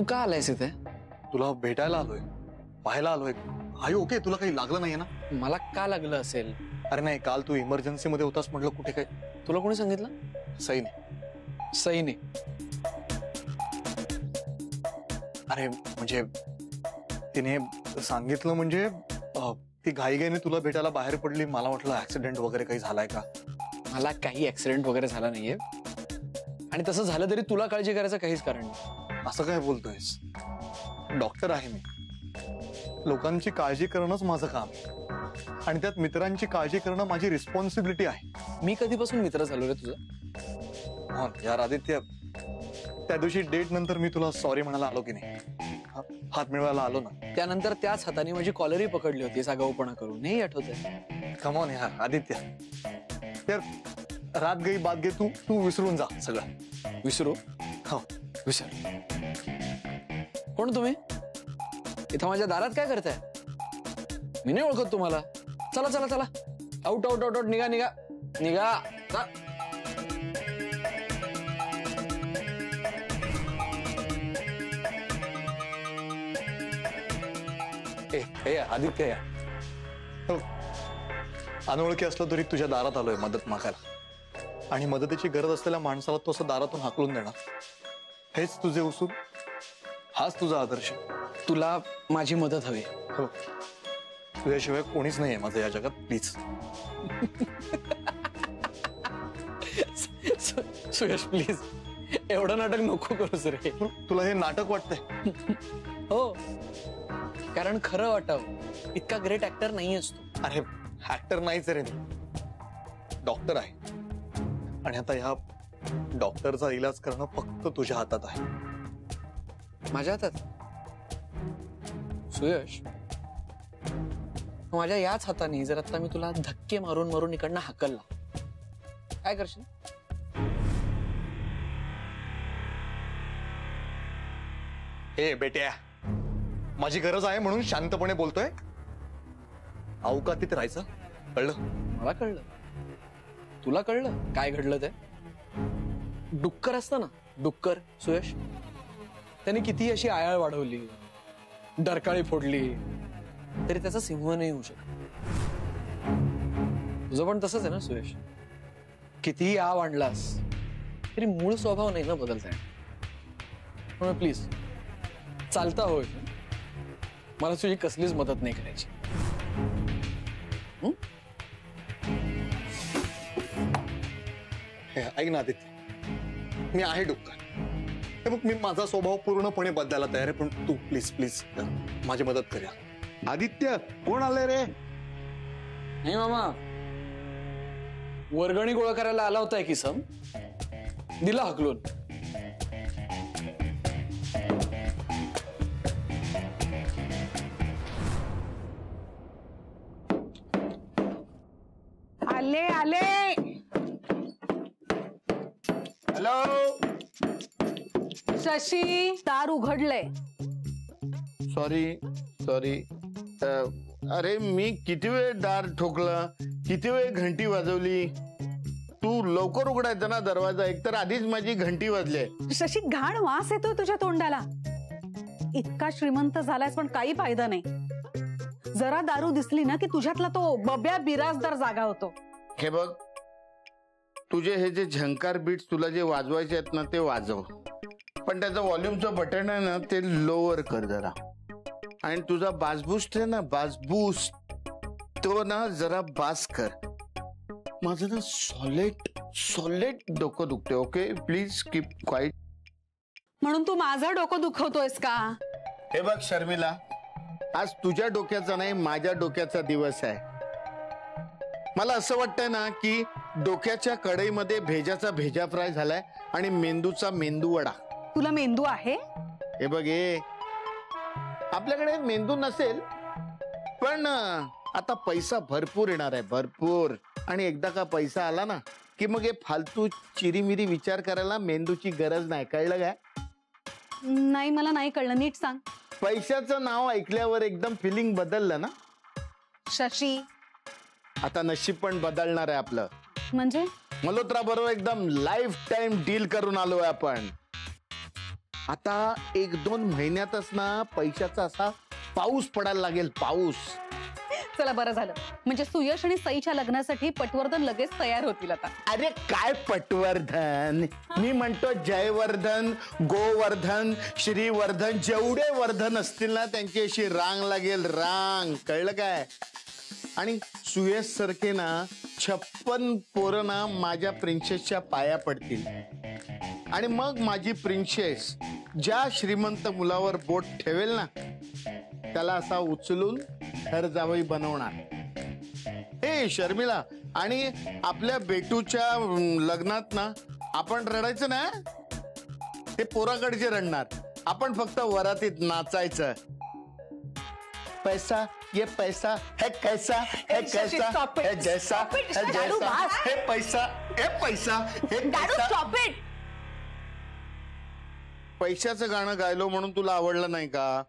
का आलायस इथे? तुला भेटायला आलोय, पाहायला आलोय. आई ओके? तुला काही लागलं नाहीये ना? मला का लागलं असेल? अरे नाही, काल तू इमर्जन्सी मध्ये होतास म्हटलं. कुठे काय? तुला कोणी सांगितलं? सईने. अरे म्हणजे तिने सांगितलं म्हणजे ती घाईघाईने तुला भेटायला बाहेर पडली. मला वाटलं ऍक्सिडेंट वगैरे काही झालाय का. मला काही ऍक्सिडेंट वगैरे झाला नाहीये, आणि तसं झालं तरी तुला काळजी करायचं काहीच कारण नाही. असं काय बोलतोयस? डॉक्टर आहे मी. लोकांची काळजी करणंच माझं काम, आणि त्यात मित्रांची काळजी करणं माझी रिस्पॉन्सिबिलिटी आहे. मी कधीपासून मित्र झालो रे तुझा? हा यार आदित्य, त्या दिवशी डेट नंतर मी तुला सॉरी म्हणायला आलो की नाही? हात मिळवायला आलो ना. त्यानंतर त्याच हाताने माझी कॉलरही पकडली होती आगाऊपणा करून. नाही आठवतंय? कम ऑन यार आदित्य, यार रात गई बात गई, तू विसरून जा सगळं. विसरू? हो विसर. कोण तुम्ही? इथं माझ्या दारात काय करताय? मी नाही ओळखत तुम्हाला. चला चला चला, आउट आउट आउट आउट, निघा निघा निघा. आदित्य या. हो, अनोळखी असलं तरी तुझ्या दारात आलोय मदत मागायला, आणि मदतीची गरज असलेल्या माणसाला तो असं दारातून हाकलून देणार, हेच तुझे उसूल, हाच तुझा आदर्श. तुला माझी मदत हवी? हो, तुझ्याशिवाय कोणीच नाहीये माझं या जगात. प्लीज. सुयश प्लीज, एवढं नाटक नको करूस रे. तुला हे नाटक वाटतंय? हो, कारण खरं वाटावं इतका ग्रेट ऍक्टर नाही असतो. अरे ऍक्टर नाहीच रे, डॉक्टर आहे, आणि आता ह्या डॉक्टरचा इलाज करणं फक्त तुझ्या हातात आहे. माझ्या हातात? सुयश, माझ्या याच हाताने जर आता मी तुला धक्के मारून मारून इकडनं हाकलला, काय करशील? हे बेट्या, माझी गरज आहे म्हणून शांतपणे बोलतोय. अवकातीत राहायचं, कळलं? मला कळलं. तुला कळलं काय घडलं ते? डुक्कर असतं ना, डुक्कर, सुयश, त्याने किती अशी आयाळ वाढवली, डरकाळी फोडली, तरी त्याचा सिंह नाही होऊ शकत. तुझं पण तसंच आहे ना सुयश? कितीही आव आणलास तरी मूळ स्वभाव नाही ना बदलता येणार. म्हणून प्लीज चालता होय, मला तुझी कसलीच मदत नाही करायची. ऐक ना आदित्य, मी आहे डुक्कर. हे बघ, मी माझा स्वभाव पूर्णपणे बदलायला तयार आहे, पण तू प्लीज प्लीज माझी मदत कर. आदित्य, कोण आलंय रे? नाही मामा, वर्गणी गोळा करायला आला होता की सम, दिला हकलून. आले आले. हॅलो शशी, दार उघडलंय. सॉरी. अरे मी किती वेळ दार ठोकलं, किती वेळ घंटी वाजवली. तू लवकर उघडायचा ना दरवाजा, एकतर आधीच माझी घंटी वाजली. शशी, घाण वास येतोय तुझ्या तोंडाला. इतका श्रीमंत झालायस पण काही फायदा नाही. जरा दारू दिसली ना की तुझ्यातला तो बब्या बिराजदार जागा होतो. हे बघ, तुझे हे जे झंकार बीट्स तुला जे वाजवायचे आहेत ना ते वाजव, पण त्याचं व्हॉल्यूमचं बटन आहे ना ते लोअर कर जरा. आणि तुझा बास बूस्ट आहे ना, बास बूस्ट, तो ना जरा बास कर. माझं ना सॉलिड डोकं दुखते. Okay, please keep quiet. म्हणून तू माझं डोकं दुखवतोयस का? हे बघ शर्मिला, आज तुझ्या डोक्याचा नाही माझ्या डोक्याचा दिवस आहे. मला असं वाटतंय ना की डोक्याच्या कढईमध्ये भेजाचा भेजा फ्राय झालाय आणि मेंदूचा मेंदू वडा. तुला मेंदू आहे? हे बघ, आपल्याकडे मेंदू नसेल पण आता पैसा भरपूर येणार आहे, भरपूर. आणि एकदा का पैसा आला ना की मग हे फालतू चिरीमिरी विचार करायला मेंदूची गरज नाही. कळलं काय? नाही, मला नाही कळलं, नीट सांग. पैशाचं नाव ऐकल्यावर एकदम फिलिंग बदललं ना शशी? आता नशीब पण बदलणार आहे आपलं. म्हणजे? मल्होत्रा बरोबर एकदम लाईफ टाइम डील करून आलोय आपण. आता 1-2 महिन्यातच ना पैशाचा असा पाऊस पडायला लागेल, पाऊस. चला बरं झालं, म्हणजे सुयश आणि सईच्या लग्नासाठी पटवर्धन लगेच तयार होतील आता. अरे काय पटवर्धन, मी म्हणतो जयवर्धन, गोवर्धन, श्रीवर्धन, जेवढे वर्धन असतील ना त्यांची अशी रांग लागेल, रांग. कळलं काय? आणि सुयश सारखे ना 56 पोरं ना माझ्या प्रिन्सेसच्या पाया पडतील. आणि मग माझी प्रिन्सेस ज्या श्रीमंत मुलावर बोट ठेवेल ना त्याला असा उचलून घर जावई बनवणार. हे शर्मिला, आणि आपल्या बेटूच्या लग्नात ना आपण रडायचं ना, ते पोराकडचे रडणार, आपण फक्त वरातीत नाचायचं. पैसा ये पैसा है कैसा है कैसा है जैसा है जैसा हे पैसा हे पैसा हे कैसा. पैशाचं गाणं गायलो म्हणून तुला आवडलं नाही का?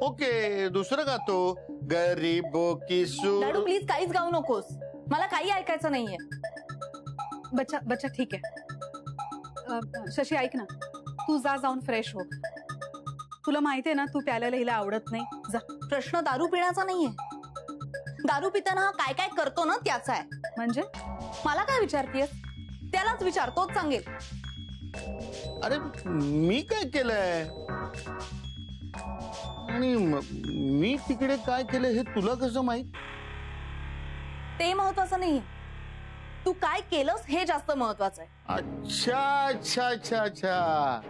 ओके, दुसरं गातो. गरीबो की लाडू प्लीज काहीच गाऊ नकोस, मला काही ऐकायचं नाहीये. बच्चा बच्चा ठीक आहे. शशी ऐक ना, तू जाऊन फ्रेश हो. तुला माहितीये ना तू प्यायला हिला आवडत नाही. जा. प्रश्न दारू पिण्याचा नाहीये, दारू पिताना हा काय काय करतो ना त्याचा आहे. म्हणजे मला काय विचारतेस? त्यालाच विचार, तोच सांगेल. अरे मी काय केलंय आणि मी तिकडे काय केलं हे तुला कसं माहित? ते महत्वाचं नाहीये, तू काय केलंस हे जास्त महत्वाचं आहे. अच्छा अच्छा अच्छा अच्छा,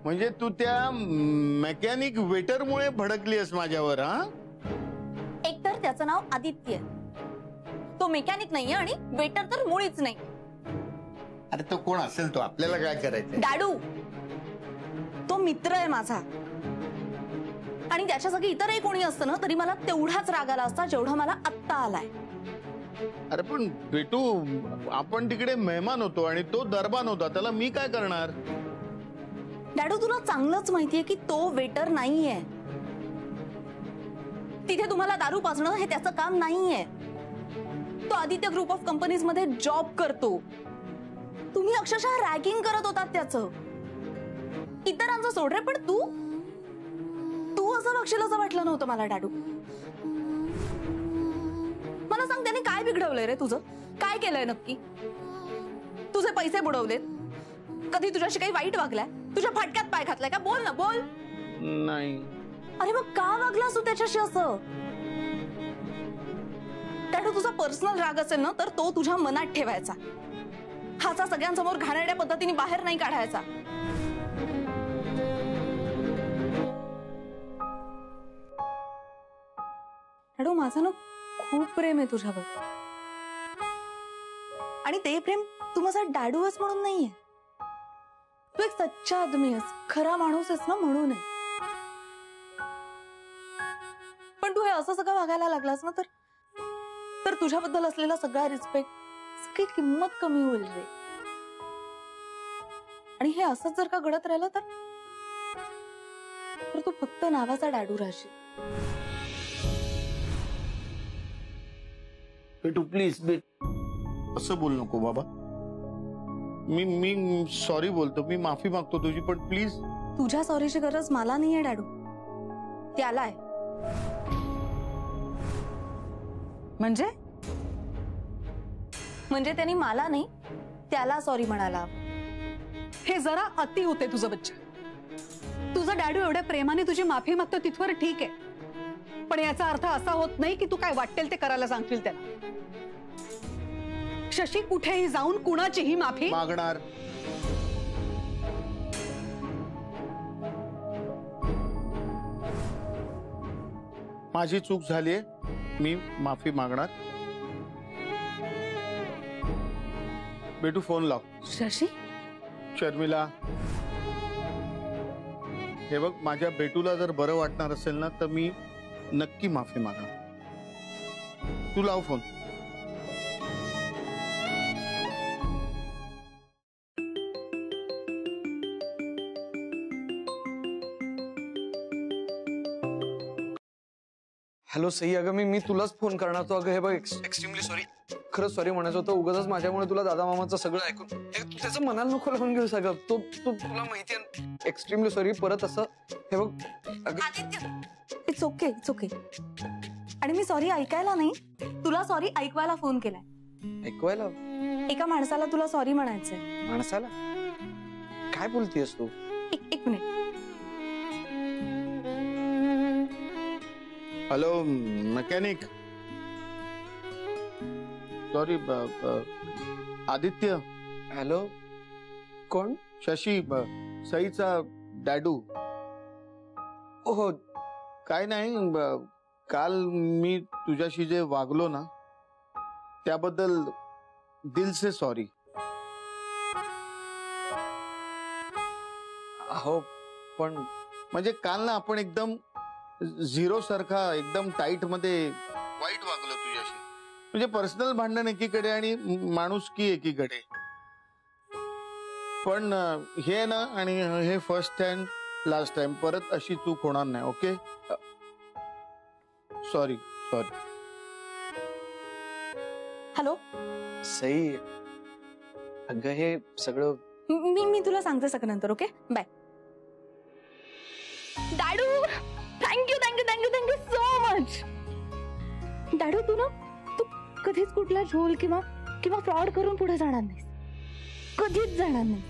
म्हणजे तू त्या मेकॅनिक वेटरमुळे भडकलीस माझ्यावर. हा, एकतर त्याचं नाव आदित्य, तो मेकॅनिक नाहीये आणि वेटर तर मुळीच नाही. अरे तो कोण असेल तो, आपल्याला काय करायचं? डॅडू, तो मित्र आहे माझा, आणि त्याच्या जागी इतरही कोणी असतं ना तरी मला तेवढाच राग आला असता जेवढा मला आत्ता आलाय. अरे पण बेटू, आपण तिकडे मेहमान होतो आणि तो दरबान होता, त्याला मी काय करणार? डॅडू, तुला चांगलंच माहितीये की तो वेटर नाहीये. तिथे तुम्हाला दारू पाजणं हे त्याचं काम नाहीये. तो आदित्य ग्रुप ऑफ कंपनीज मध्ये जॉब करतो. तुम्ही अक्षरशः रॅगिंग करत होतात त्याचं. इतरांचं सोड रे, पण तू असं वागशील असं वाटलं नव्हतं मला. डॅडू, मला सांग, त्याने काय बिघडवलंय रे तुझं? काय केलंय नक्की? तुझे पैसे बुडवलेत? कधी तुझ्याशी काही वाईट वागलाय? तुझ्या फाटक्यात पाय घातलाय का? बोल ना, बोल. नाही. अरे मग का वागलास तू त्याच्याशी असं? डॅडू, तुझा पर्सनल राग असेल ना तर तो तुझ्या मनात ठेवायचा, हाचा सगळ्यांसमोर घाणेरड्या पद्धतीने बाहेर नाही काढायचा. डॅडू, माझं ना खूप प्रेम आहे तुझ्यावर, आणि ते प्रेम तू माझा डॅडू आहेस म्हणून नाहीये. तू एक सच्चा आदमी आहेस, खरा माणूस आहेस ना म्हणून आहे. पण तू हे असं सगळं वागायला लागलास ना तर तुझ्याबद्दल असलेला सगळा रिस्पेक्ट, सगळी किंमत कमी होईल रे. आणि हे असंच जर का घडत राहिलं तर तू फक्त नावाचा डॅडू राहशील. बेटू प्लीज, असं बोल नको बाबा. मी सॉरी बोलतो, मी माफी मागतो तुझी, पण प्लीज. तुझ्या सॉरीची गरज मला नाहीये डॅडू, त्याला आहे. म्हणजे त्यांनी मला नाही त्याला सॉरी म्हणाला. हे जरा अति होते तुझं बच्चा. तुझा डॅडू एवढ्या प्रेमाने तुझी माफी मागतो तिथवर ठीक आहे, पण याचा अर्थ असा होत नाही की तू काय वाटेल ते करायला सांगशील त्याला. शशी कुठेही जाऊन कुणाचीही माफी मागणार. माझी चूक झालीये, मी माफी मागणार. बेटू फोन लाव. शशी, शर्मिला, हे बघ, माझ्या बेटूला जर बरं वाटणार असेल ना तर मी नक्की माफी मागणार. तू लाव फोन. हॅलो सई, अगं मी तुलाच फोन करणार तो. अगं हे बघ, एक्स्ट्रीमली सॉरी, खरंच सॉरी म्हणायचं होतं. उगाच माझ्यामुळे तुला दादा मामाचं सगळं ऐकून तू त्याचं मनाला नको लावून घेऊ सगळं. तुला माहिती आहे, एक्स्ट्रीमली सॉरी. परत असं हे बघ इट्स ओके, इट्स ओके. आणि मी सॉरी ऐकायला नाही, तुला सॉरी ऐकवायला फोन केलाय. ऐकवायला एका माणसाला तुला सॉरी म्हणायचंय. माणसाला काय बोलतीयस तू? एक minute. Hello mechanic. Sorry Aditya. Hello, कोण? शशी, सईचा डॅडू. हो, काय नाही, काल मी तुझ्याशी जे वागलो ना त्याबद्दल दिल से सॉरी. हो पण म्हणजे काल ना आपण एकदम झिरो सारखा एकदम टाईट मध्ये वाईट वागलो तुझ्याशी. म्हणजे पर्सनल भांडण एकीकडे आणि माणुसकी एकीकडे. पण हे ना, आणि हे फर्स्ट टाइम लास्ट टाइम, परत अशी चूक होणार नाही. Okay, sorry sorry. Hello Sai, अगं हे सगळं मी तुला सांगते सगळं नंतर. Okay, bye. डॅडू, thank you thank you thank you thank you so much. डॅडू, तू कधीच कुठला झोल किंवा फ्रॉड करून पुढे जाणार नाहीस. कधीच जाणार नाही.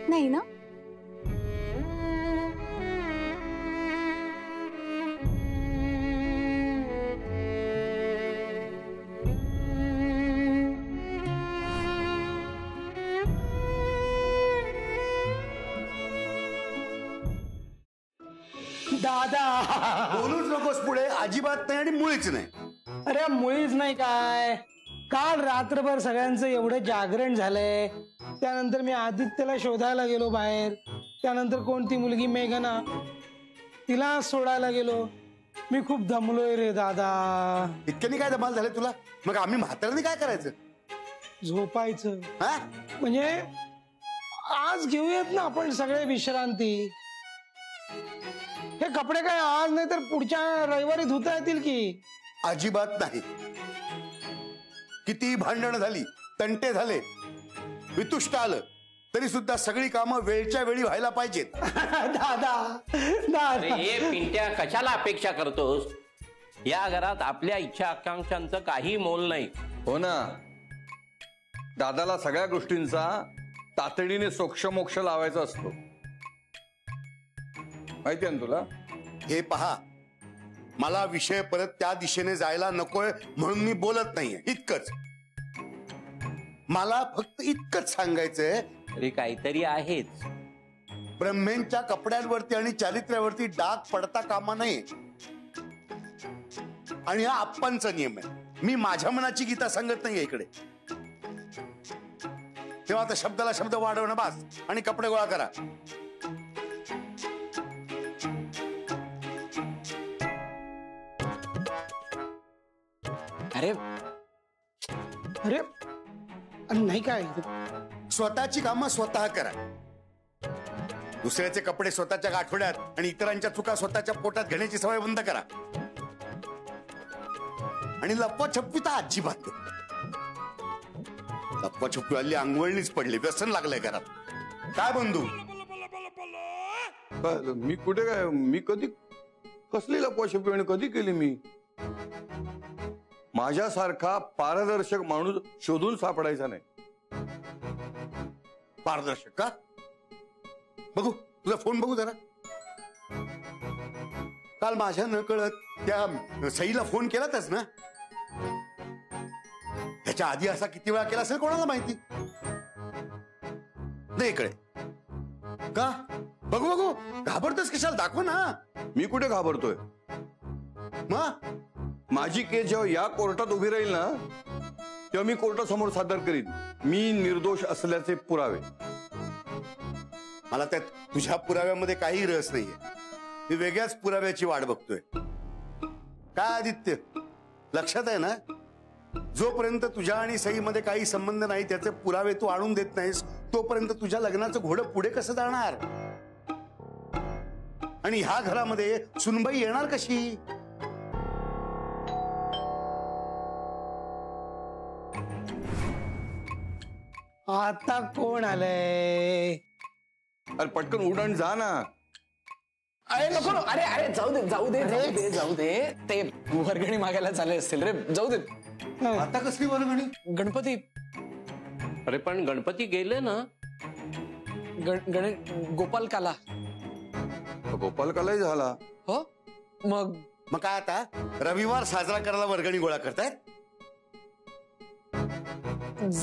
नाही ना? दादा, बोलूच नकोस पुढे. अजिबात नाही आणि मुळीच नाही. अरे मुळीच नाही काय. काल रात्रभर सगळ्यांचं एवढं जागरण झालंय. त्यानंतर मी आदित्यला शोधायला गेलो बाहेर. त्यानंतर कोणती मुलगी मेघना, तिला सोडायला गेलो. मी खूप दमलोय रे दादा. इतक्यानी काय धमाल झाले तुला? मग आम्ही म्हाताऱ्यांनी काय करायचं? झोपायचं. हा, म्हणजे आज घेऊयात ना आपण सगळे विश्रांती. हे कपडे काय आज नाही तर पुढच्या रविवारी धुता येतील की? अजिबात नाही. किती भांडण झाली, तंटे झाले, वितुष्ट आलं, तरी सुद्धा सगळी कामं वेळच्या वेळी व्हायला पाहिजेत. दादा दादा, हे पिंट्या, कशाला अपेक्षा करतोस? या घरात आपल्या इच्छा आकांक्षांचं काही मोल नाही. हो ना, दादाला सगळ्या गोष्टींचा तातडीने सोक्षमोक्ष लावायचा असतो. माहिती आहे ना तुला? हे पहा, मला विषय परत त्या दिशेने जायला नकोय म्हणून मी बोलत नाहीये, इतकंच. मला फक्त इतकंच सांगायचंय, तरी काहीतरी आहेच. ब्रह्मेंच्या कपड्यांवरती आणि चारित्र्यावरती डाग पडता कामा नये. आणि हा आप्पांचा नियम आहे. मी माझ्या मनाची गीता सांगत नाहीये इकडे. तेव्हा आता शब्दाला शब्द वाढवणं बास आणि कपडे गोळा करा. अरे अरे नाही काय. स्वतःची कामं स्वतः करा. दुसऱ्याचे कपडे स्वतःच्या गाठोड्यात आणि इतरांच्या चुका स्वतःच्या पोटात घेण्याची सवय बंद करा. आणि लपवाछपवी तर अजिबात नाही. लपवाछपवी हल्ली अंगवळणीच पडली, व्यसन लागलंय घरात. काय बंधू? मी कुठे काय, मी कधी कसली लपवाछपी आणि कधी केली? मी माझ्यासारखा पारदर्शक माणूस शोधून सापडायचा नाही. पारदर्शक का? बघू तुझा फोन बघू जरा. काल माझ्या नकळत त्या सईला फोन केलातच ना? त्याच्या आधी असा किती वेळा केला असेल कोणाला माहिती. दे इकडे. का? बघू बघू. घाबरतोस कशाला? दाखव ना. मी कुठे घाबरतोय? मग माझी केस जेव्हा या कोर्टात उभी राहील ना, तेव्हा मी कोर्टासमोर सादर करीन मी निर्दोष असल्याचे पुरावे. मला त्यात तुझ्या पुराव्यामध्ये काही रस नाहीये. मी वेगळ्याच पुराव्याची वाट बघतोय. काय आदित्य, लक्षात आहे ना? जोपर्यंत तुझ्या आणि सईमध्ये काही संबंध नाही, त्याचे पुरावे तू आणून देत नाहीस, तोपर्यंत तुझ्या लग्नाचं घोडं पुढे कसं जाणार? आणि ह्या घरामध्ये सुनबाई येणार कशी? आता कोण आलंय? अरे पटकन उडण जा ना. अरे नको नको. अरे अरे जाऊ दे जाऊ दे जाऊ दे जाऊ दे. ते वर्गणी मागायला चालले असतील रे. जाऊ दे. आता कसली वर्गणी? गणपती. अरे पण गणपती गेले ना. गोपाल काला. गोपाल कालाही झाला. हो मग मग काय आता रविवार साजरा करायला वर्गणी गोळा करतायत?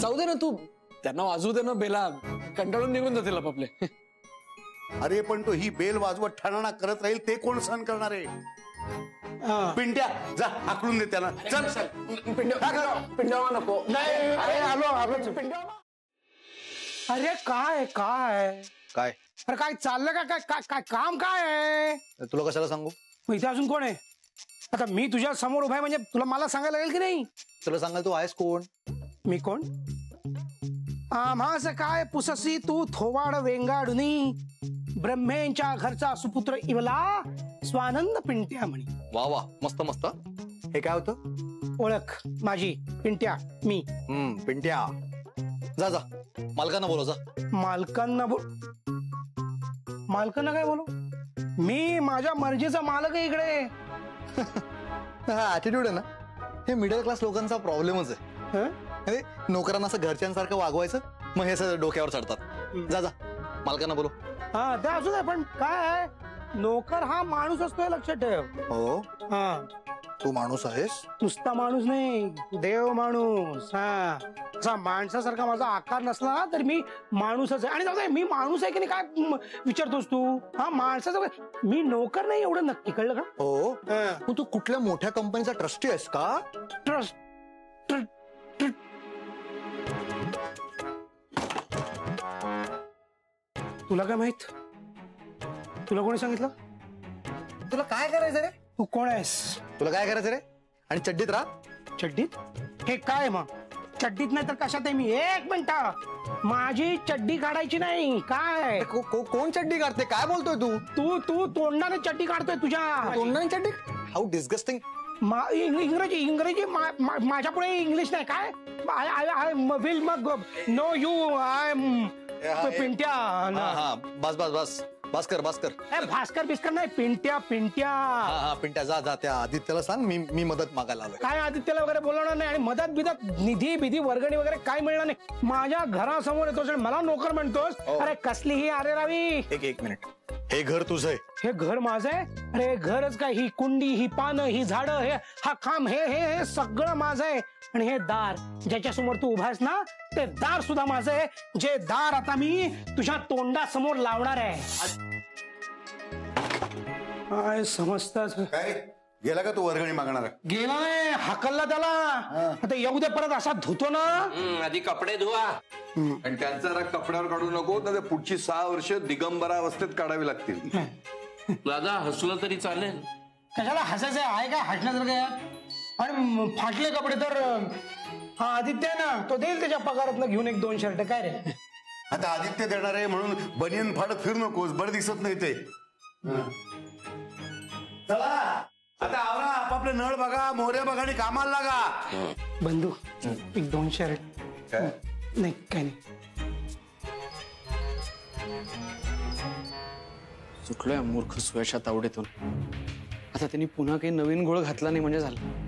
जाऊ दे ना तू. त्यांना वाजवू दे ना बेला. कंटाळून निघून जातील आपले. अरे पण तो ही बेल वाजवत ठाणाणा करत राहील ते कोण सहन करणार आहे? पिंट्या जा आकलून दे त्याला. चल पिंडावा नको. अरे आलो अरे काय काय काय अरे काय चाललं का? काय काय काय काम काय आहे? तुला कशाला सांगू? मग इथे अजून कोण आहे? आता मी तुझ्या समोर उभा आहे म्हणजे तुला मला सांगायला लागेल की नाही? तुला सांगाल तू आहेस कोण? मी कोण? आम्हास काय पुससी तू थोवाड वेंगाडुनी ब्रह्मेंच्या घरचा सुपुत्र इवला स्वानंद पिंट्या म्हणी. वा वा मस्त मस्त. हे काय होतं? ओळख माझी पिंट्या मी. पिंट्या जा जा मालकांना बोलव जा. मालकांना काय बोलू? मी माझ्या मर्जीचा मालक आहे इकडे. हा ऍटिट्यूड आहे ना हे मिडल क्लास लोकांचा प्रॉब्लेमच आहे. अरे नोकरांना असं घरच्यांसारखं वागवायचं मग हे सगळं डोक्यावर चढतात. जा जा मालकांना बोलव. हा ते असू दे पण काय आहे नोकर हा माणूस असतोय लक्षात ठेव. हो हा तू माणूस आहेस. नुसता माणूस नाही देव माणूस. हा असा माणसासारखा माझा आकार नसला ना तर मी माणूसच आहे. आणि जाऊ दे मी माणूस आहे की नाही काय विचारतोस तू? हा माणसाचं मी नोकर नाही एवढं नक्की कळलं का? हो मग तू कुठल्या मोठ्या कंपनीचा ट्रस्टी आहेस का? ट्रस्ट तुला काय माहित? तुला कोणी सांगितलं? तुला काय करायचं रे? तू कोण आहेस? तुला काय करायचं रे? आणि चड्डीत राहा. चड्डीत? हे काय मग चड्डीत नाही तर कशात आहे मी? एक मिनिट माझी चड्डी काढायची नाही काय? कोण चड्डी काढते? काय बोलतोय तू? तू तू तोंडाने चड्डी काढतोय तुझ्या. तोंडाने चड्डी? How disgusting. इंग्रजी माझ्या पुढे इंग्लिश नाही काय? आय विल मग नो यू आय पिंट्या. हा बस बस बस भास्कर भास्कर बिस्कर नाही पिंट्या. हा पिंट्या जा जा त्या आदित्यला सांग मी मदत मागायला आलोय. काय आदित्यला वगैरे बोलवणार नाही आणि मदत बिदत निधी बिधी वर्गणी वगैरे काय मिळणार नाही. माझ्या घरासमोर येतोस आणि मला नोकर म्हणतोस? अरे कसली ही अरे रावी. एक मिनिट. हे घर तुझं आहे? हे घर माझं आहे. अरे घरच काय ही कुंडी ही पानं ही झाडं हे हा खांब हे सगळं माझं आहे. आणि हे दार ज्याच्या समोर तू उभास ना ते दार सुद्धा माझं आहे. जे दार आता मी तुझ्या तोंडासमोर लावणार आहे. काय समजतात? काय गेला का तू वर्गणी मागणार? गेला नाही हाकलला त्याला. आता येऊ दे परत असा धुतो ना. आधी कपडे धुवा. आणि त्यांचा राग कपड्यावर काढू नको तर पुढची 6 वर्ष दिगंबरा अवस्थेत काढावी लागतील. दादा हसलं तरी चालेल. कशाला हसायचं आहे काय? हसण्यासारखं आहे? आणि फाटले कपडे तर हा आदित्य आहे ना तो देईल त्याच्या पगारातनं घेऊन 1-2 शर्ट. काय रे आता आदित्य देणार आहे म्हणून बनियन फाडत फिरू नकोस. बरं दिसत नाही ते. चला आता आवरा आपापले नळ बघा मोहऱ्या बघा आणि कामाला लागा. बंधू 1-2 शर्ट. नाही काय नाही. सुटलोय मूर्ख सुयशा तावडेतून. आता त्यांनी पुन्हा काही नवीन घोळ घातला नाही म्हणजे झालं.